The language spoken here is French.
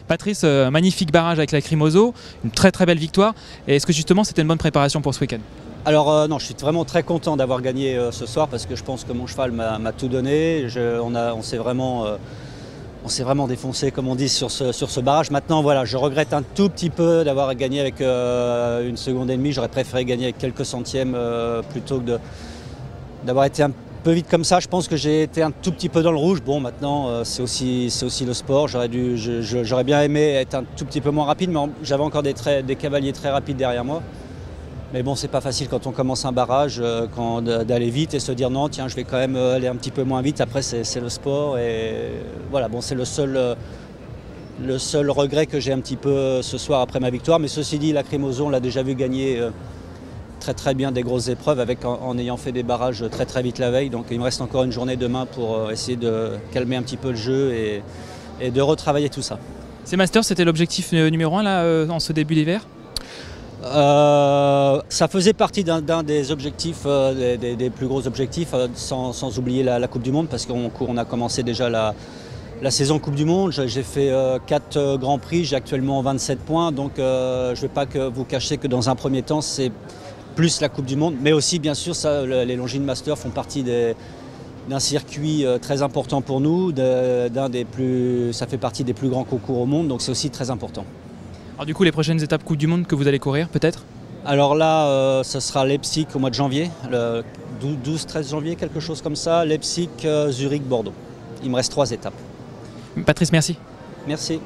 Patrice, magnifique barrage avec la Crimoso, une très très belle victoire. Et est-ce que justement c'était une bonne préparation pour ce week-end? Alors non, je suis vraiment très content d'avoir gagné ce soir parce que je pense que mon cheval m'a tout donné. On s'est vraiment défoncé, comme on dit, sur ce barrage. Maintenant, voilà, je regrette un tout petit peu d'avoir gagné avec 1,5 seconde. J'aurais préféré gagner avec quelques centièmes plutôt que d'avoir été un peu vite comme ça. Je pense que j'ai été un tout petit peu dans le rouge. Bon, maintenant, c'est aussi le sport. J'aurais bien aimé être un tout petit peu moins rapide, mais j'avais encore des cavaliers très rapides derrière moi. Mais bon, c'est pas facile quand on commence un barrage, d'aller vite et se dire non, tiens, je vais quand même aller un petit peu moins vite. Après, c'est le sport et voilà, bon, c'est le seul regret que j'ai un petit peu ce soir après ma victoire. Mais ceci dit, la Crimoso, on l'a déjà vu gagner très très bien des grosses épreuves en ayant fait des barrages très très vite la veille. Donc il me reste encore une journée demain pour essayer de calmer un petit peu le jeu et de retravailler tout ça. Ces Masters, c'était l'objectif numéro 1 là, en ce début d'hiver? Ça faisait partie d'un des objectifs, des plus gros objectifs, sans oublier la Coupe du Monde, parce qu'on a commencé déjà la saison Coupe du Monde. J'ai fait 4 Grands Prix, j'ai actuellement 27 points, donc je ne vais pas vous cacher que dans un premier temps, c'est plus la Coupe du Monde, mais aussi bien sûr, les Longines Masters font partie d'un circuit très important pour nous, ça fait partie des plus grands concours au monde, donc c'est aussi très important. Alors du coup, les prochaines étapes Coupe du Monde que vous allez courir, peut-être? Alors là, ce sera Leipzig au mois de janvier, le 12-13 janvier, quelque chose comme ça. Leipzig, Zurich, Bordeaux. Il me reste 3 étapes. Patrice, merci. Merci.